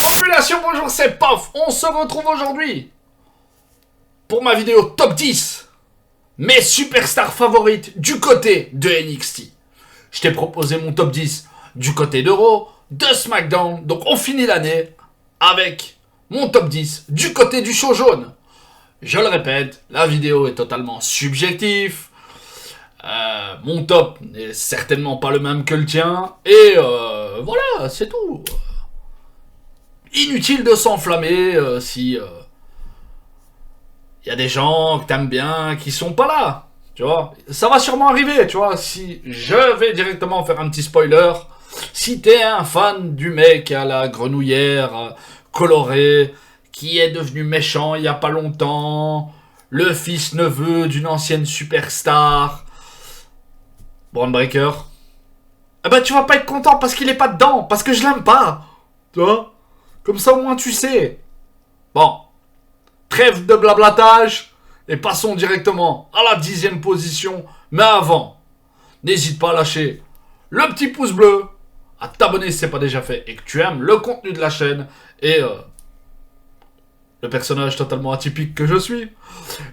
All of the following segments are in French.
Population, bonjour, c'est Pof. On se retrouve aujourd'hui pour ma vidéo top 10 mes superstars favorites du côté de NXT. Je t'ai proposé mon top 10 du côté de Raw, de SmackDown. Donc on finit l'année avec mon top 10 du côté du show jaune. Je le répète, la vidéo est totalement subjective. Mon top n'est certainement pas le même que le tien. Et voilà, c'est tout. Inutile de s'enflammer si y a des gens que t'aimes bien qui sont pas là, tu vois. Ça va sûrement arriver, tu vois. Si je vais directement faire un petit spoiler, si t'es un fan du mec à la grenouillère colorée qui est devenu méchant il y a pas longtemps, le fils neveu d'une ancienne superstar, Braun Breaker, eh ben tu vas pas être content parce qu'il est pas dedans, parce que je l'aime pas, tu vois. Comme ça, au moins, tu sais. Bon. Trêve de blablatage. Et passons directement à la 10e position. Mais avant, n'hésite pas à lâcher le petit pouce bleu, à t'abonner si ce n'est pas déjà fait et que tu aimes le contenu de la chaîne et le personnage totalement atypique que je suis.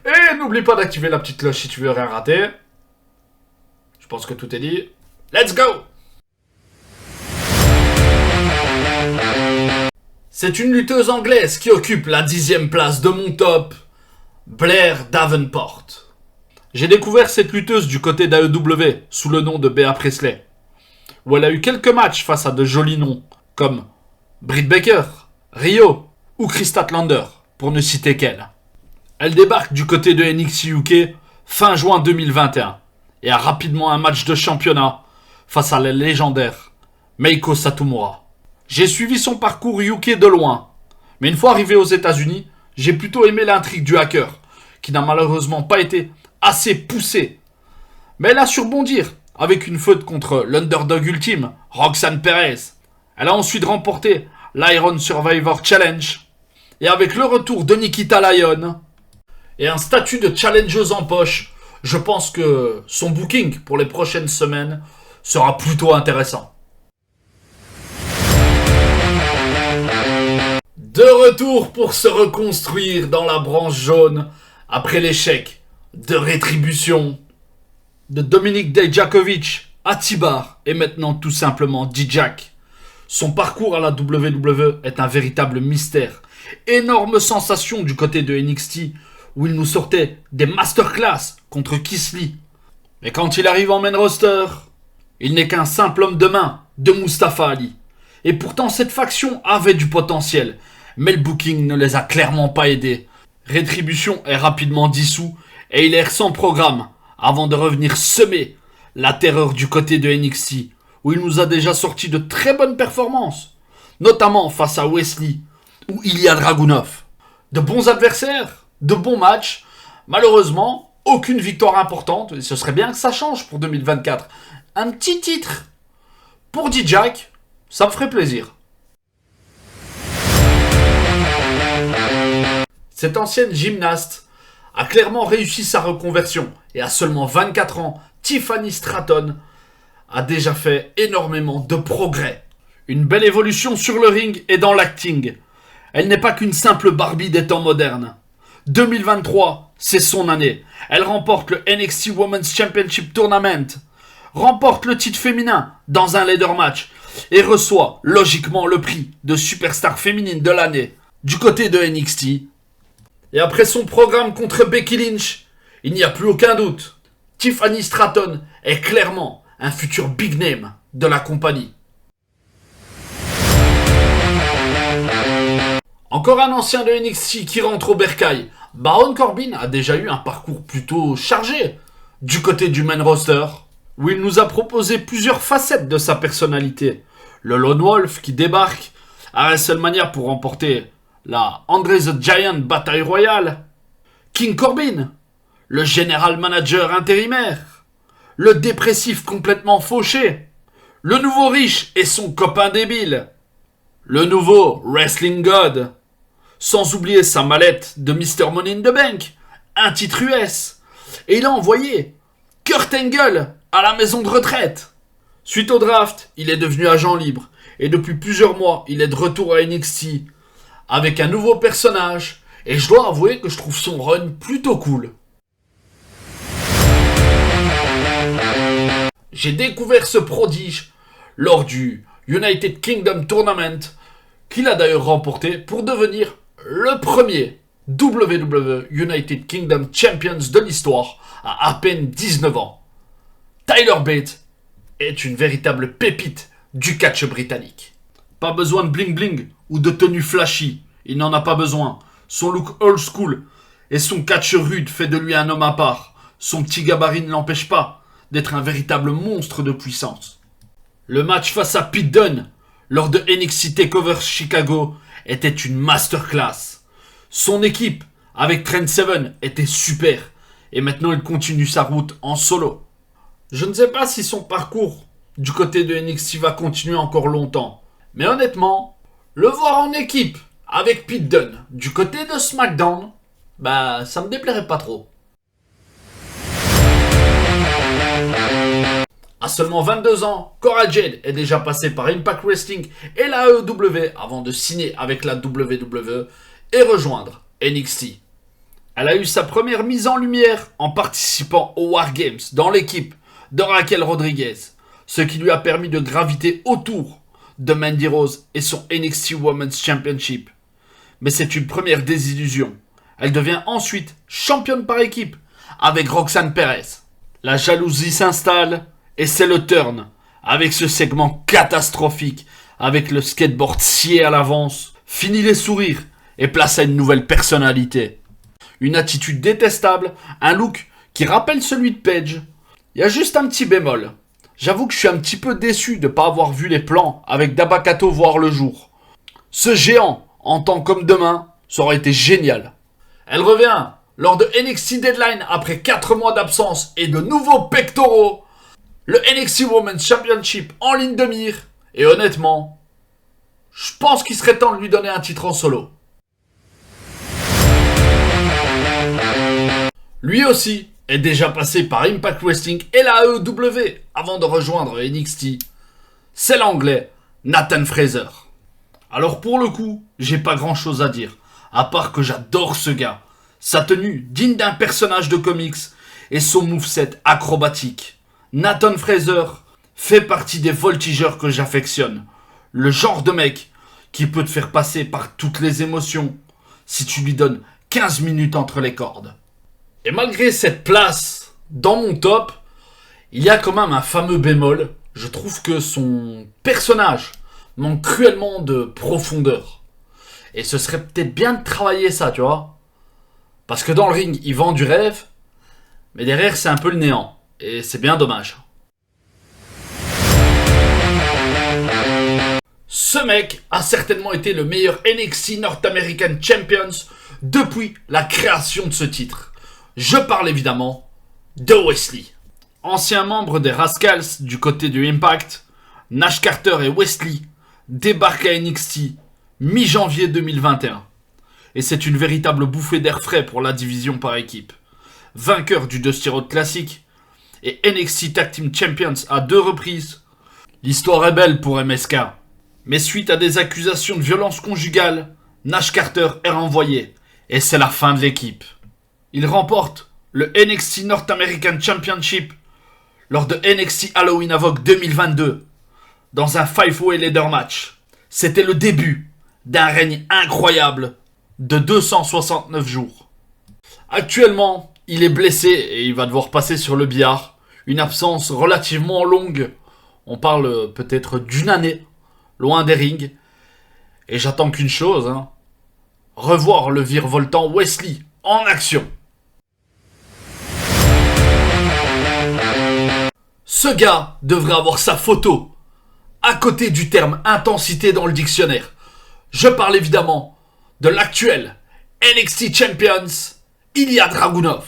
Et n'oublie pas d'activer la petite cloche si tu veux rien rater. Je pense que tout est dit. Let's go! C'est une lutteuse anglaise qui occupe la 10e place de mon top, Blair Davenport. J'ai découvert cette lutteuse du côté d'AEW sous le nom de Bea Priestley, où elle a eu quelques matchs face à de jolis noms comme Britt Baker, Rio ou Chris Statlander, pour ne citer qu'elle. Elle débarque du côté de NXT UK fin juin 2021 et a rapidement un match de championnat face à la légendaire Meiko Satomura. J'ai suivi son parcours UK de loin, mais une fois arrivé aux États-Unis, j'ai plutôt aimé l'intrigue du hacker, qui n'a malheureusement pas été assez poussée. Mais elle a su rebondir avec une feud contre l'underdog ultime, Roxanne Perez. Elle a ensuite remporté l'Iron Survivor Challenge, et avec le retour de Nikita Lyon et un statut de challengeuse en poche, je pense que son booking pour les prochaines semaines sera plutôt intéressant. De retour pour se reconstruire dans la branche jaune après l'échec de Rétribution, de Dominic Dijakovic à T-Bar et maintenant tout simplement D-Jack. Son parcours à la WWE est un véritable mystère. Énorme sensation du côté de NXT où il nous sortait des masterclass contre Keith Lee. Mais quand il arrive en main roster, il n'est qu'un simple homme de main de Mustafa Ali. Et pourtant cette faction avait du potentiel. Mais le booking ne les a clairement pas aidés. Rétribution est rapidement dissous et il erre sans programme avant de revenir semer la terreur du côté de NXT où il nous a déjà sorti de très bonnes performances, notamment face à Wesley ou Ilya Dragunov. De bons adversaires, de bons matchs, malheureusement aucune victoire importante et ce serait bien que ça change pour 2024. Un petit titre pour D-Jack, ça me ferait plaisir. Cette ancienne gymnaste a clairement réussi sa reconversion et à seulement 24 ans, Tiffany Stratton a déjà fait énormément de progrès. Une belle évolution sur le ring et dans l'acting. Elle n'est pas qu'une simple Barbie des temps modernes. 2023, c'est son année. Elle remporte le NXT Women's Championship Tournament, remporte le titre féminin dans un ladder match et reçoit logiquement le prix de superstar féminine de l'année du côté de NXT. Et après son programme contre Becky Lynch, il n'y a plus aucun doute. Tiffany Stratton est clairement un futur big name de la compagnie. Encore un ancien de NXT qui rentre au bercail. Baron Corbin a déjà eu un parcours plutôt chargé du côté du main roster, où il nous a proposé plusieurs facettes de sa personnalité. Le Lone Wolf qui débarque à WrestleMania pour remporter la Andre the Giant Bataille Royale, King Corbin, le général manager intérimaire, le dépressif complètement fauché, le nouveau riche et son copain débile, le nouveau Wrestling God, sans oublier sa mallette de Mr. Money in the Bank, un titre US, et il a envoyé Kurt Angle à la maison de retraite. Suite au draft, il est devenu agent libre et depuis plusieurs mois, il est de retour à NXT avec un nouveau personnage et je dois avouer que je trouve son run plutôt cool. J'ai découvert ce prodige lors du United Kingdom Tournament qu'il a d'ailleurs remporté pour devenir le premier WWE United Kingdom Champions de l'histoire à peine 19 ans. Tyler Bate est une véritable pépite du catch britannique. Pas besoin de bling bling ou de tenue flashy, il n'en a pas besoin. Son look old school et son catch rude fait de lui un homme à part. Son petit gabarit ne l'empêche pas d'être un véritable monstre de puissance. Le match face à Pete Dunne lors de NXT TakeOver Chicago était une masterclass. Son équipe avec Trent Seven était super et maintenant il continue sa route en solo. Je ne sais pas si son parcours du côté de NXT va continuer encore longtemps, mais honnêtement, le voir en équipe avec Pete Dunne du côté de SmackDown, ça me déplairait pas trop. À seulement 22 ans, Cora Jade est déjà passée par Impact Wrestling et la AEW avant de signer avec la WWE et rejoindre NXT. Elle a eu sa première mise en lumière en participant aux War Games dans l'équipe de Raquel Rodriguez, ce qui lui a permis de graviter autour de Mandy Rose et son NXT Women's Championship. Mais c'est une première désillusion. Elle devient ensuite championne par équipe avec Roxanne Perez. La jalousie s'installe et c'est le turn avec ce segment catastrophique avec le skateboard scié à l'avance. Fini les sourires et place à une nouvelle personnalité. Une attitude détestable, un look qui rappelle celui de Paige. Il y a juste un petit bémol. J'avoue que je suis un petit peu déçu de ne pas avoir vu les plans avec Dabba-Kato voir le jour. Ce géant, en temps comme demain, ça aurait été génial. Elle revient lors de NXT Deadline après 4 mois d'absence et de nouveaux pectoraux. Le NXT Women's Championship en ligne de mire. Et honnêtement, je pense qu'il serait temps de lui donner un titre en solo. Lui aussi est déjà passé par Impact Wrestling et la AEW avant de rejoindre NXT. C'est l'anglais Nathan Fraser. Alors pour le coup, j'ai pas grand chose à dire, à part que j'adore ce gars. Sa tenue digne d'un personnage de comics et son moveset acrobatique. Nathan Fraser fait partie des voltigeurs que j'affectionne. Le genre de mec qui peut te faire passer par toutes les émotions si tu lui donnes 15 minutes entre les cordes. Et malgré cette place dans mon top, il y a quand même un fameux bémol. Je trouve que son personnage manque cruellement de profondeur. Et ce serait peut-être bien de travailler ça, tu vois. Parce que dans le ring, il vend du rêve, mais derrière, c'est un peu le néant. Et c'est bien dommage. Ce mec a certainement été le meilleur NXT North American Champions depuis la création de ce titre. Je parle évidemment de Wesley. Ancien membre des Rascals du côté du Impact, Nash Carter et Wesley débarquent à NXT mi-janvier 2021. Et c'est une véritable bouffée d'air frais pour la division par équipe. Vainqueur du Dusty Road Classic et NXT Tag Team Champions à 2 reprises, l'histoire est belle pour MSK. Mais suite à des accusations de violence conjugale, Nash Carter est renvoyé et c'est la fin de l'équipe. Il remporte le NXT North American Championship lors de NXT Halloween Havoc 2022 dans un 5-way ladder match. C'était le début d'un règne incroyable de 269 jours. Actuellement, il est blessé et il va devoir passer sur le billard. Une absence relativement longue. On parle peut-être d'une année, loin des rings. Et j'attends qu'une chose, revoir le virevoltant Wesley en action. Ce gars devrait avoir sa photo à côté du terme intensité dans le dictionnaire. Je parle évidemment de l'actuel NXT Champions, Ilya Dragunov.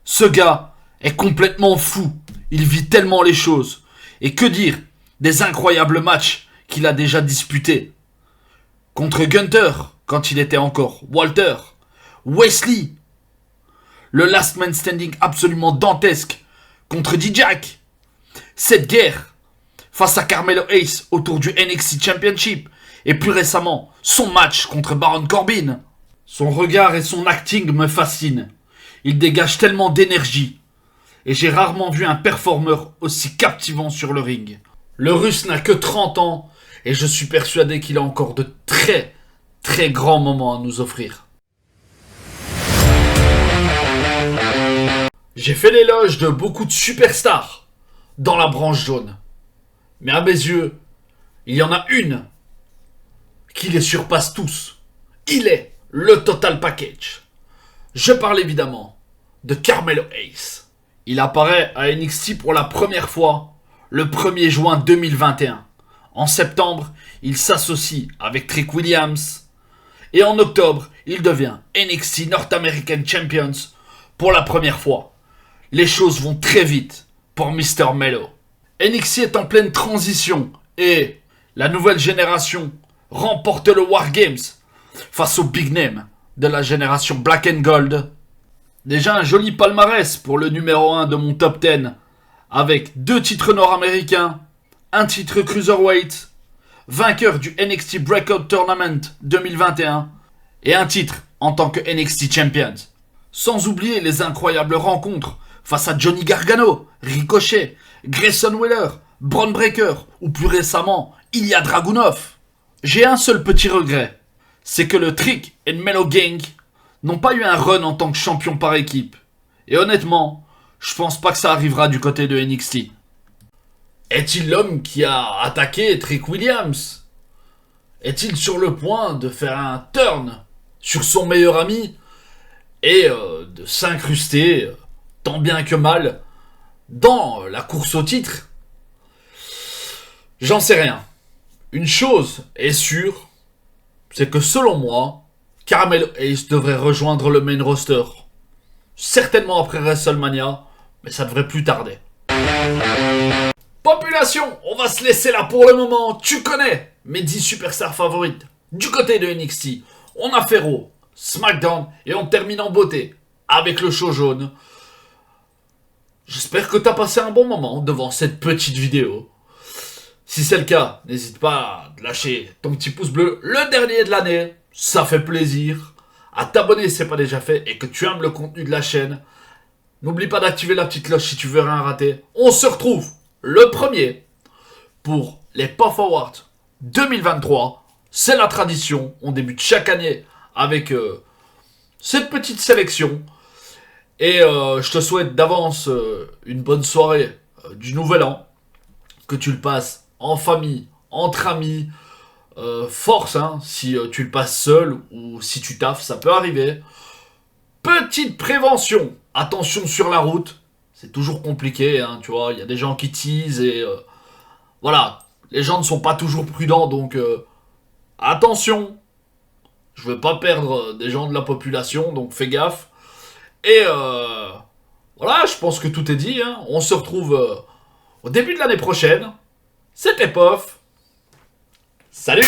Ce gars est complètement fou. Il vit tellement les choses. Et que dire des incroyables matchs qu'il a déjà disputés. Contre Gunther, quand il était encore Walter. Wesley. Le last man standing absolument dantesque contre D-Jack. cette guerre face à Carmelo Hayes autour du NXT Championship et plus récemment son match contre Baron Corbin. Son regard et son acting me fascinent. Il dégage tellement d'énergie et j'ai rarement vu un performeur aussi captivant sur le ring. Le Russe n'a que 30 ans et je suis persuadé qu'il a encore de très très grands moments à nous offrir. J'ai fait l'éloge de beaucoup de superstars dans la branche jaune. Mais à mes yeux, il y en a une qui les surpasse tous. Il est le total package. Je parle évidemment de Carmelo Hayes. Il apparaît à NXT pour la première fois le 1er juin 2021. En septembre, il s'associe avec Trick Williams. Et en octobre, il devient NXT North American Champions pour la première fois. Les choses vont très vite pour Mr. Melo. NXT est en pleine transition et la nouvelle génération remporte le War Games face au big name de la génération Black and Gold. Déjà un joli palmarès pour le numéro 1 de mon top 10 avec 2 titres nord-américains, un titre cruiserweight, vainqueur du NXT Breakout Tournament 2021 et un titre en tant que NXT Champion. Sans oublier les incroyables rencontres face à Johnny Gargano, Ricochet, Grayson Waller, Bron Breakker ou plus récemment Ilya Dragunov. J'ai un seul petit regret, c'est que le Trick et Melo Gang n'ont pas eu un run en tant que champion par équipe. Et honnêtement, je pense pas que ça arrivera du côté de NXT. Est-il l'homme qui a attaqué Trick Williams? Est-il sur le point de faire un turn sur son meilleur ami et de s'incruster, tant bien que mal, dans la course au titre? J'en sais rien. Une chose est sûre, c'est que selon moi, Carmelo Hayes devrait rejoindre le main roster. Certainement après WrestleMania, mais ça devrait plus tarder. Population, on va se laisser là pour le moment. Tu connais mes 10 superstars favorites. Du côté de NXT, on a fait Raw, SmackDown et on termine en beauté avec le show jaune. J'espère que tu as passé un bon moment devant cette petite vidéo. Si c'est le cas, n'hésite pas à lâcher ton petit pouce bleu, le dernier de l'année. Ça fait plaisir. À t'abonner si ce n'est pas déjà fait et que tu aimes le contenu de la chaîne. N'oublie pas d'activer la petite cloche si tu veux rien rater. On se retrouve le 1er pour les Puff Awards 2023. C'est la tradition. On débute chaque année avec cette petite sélection. Et je te souhaite d'avance une bonne soirée du Nouvel An. Que tu le passes en famille, entre amis. Force, hein, si tu le passes seul ou si tu taffes, ça peut arriver. Petite prévention, attention sur la route. C'est toujours compliqué, hein, tu vois. Il y a des gens qui teasent et voilà. Les gens ne sont pas toujours prudents, donc attention. Je veux pas perdre des gens de la population, donc fais gaffe. Et voilà, je pense que tout est dit. Hein. On se retrouve au début de l'année prochaine. C'était Pof. Salut!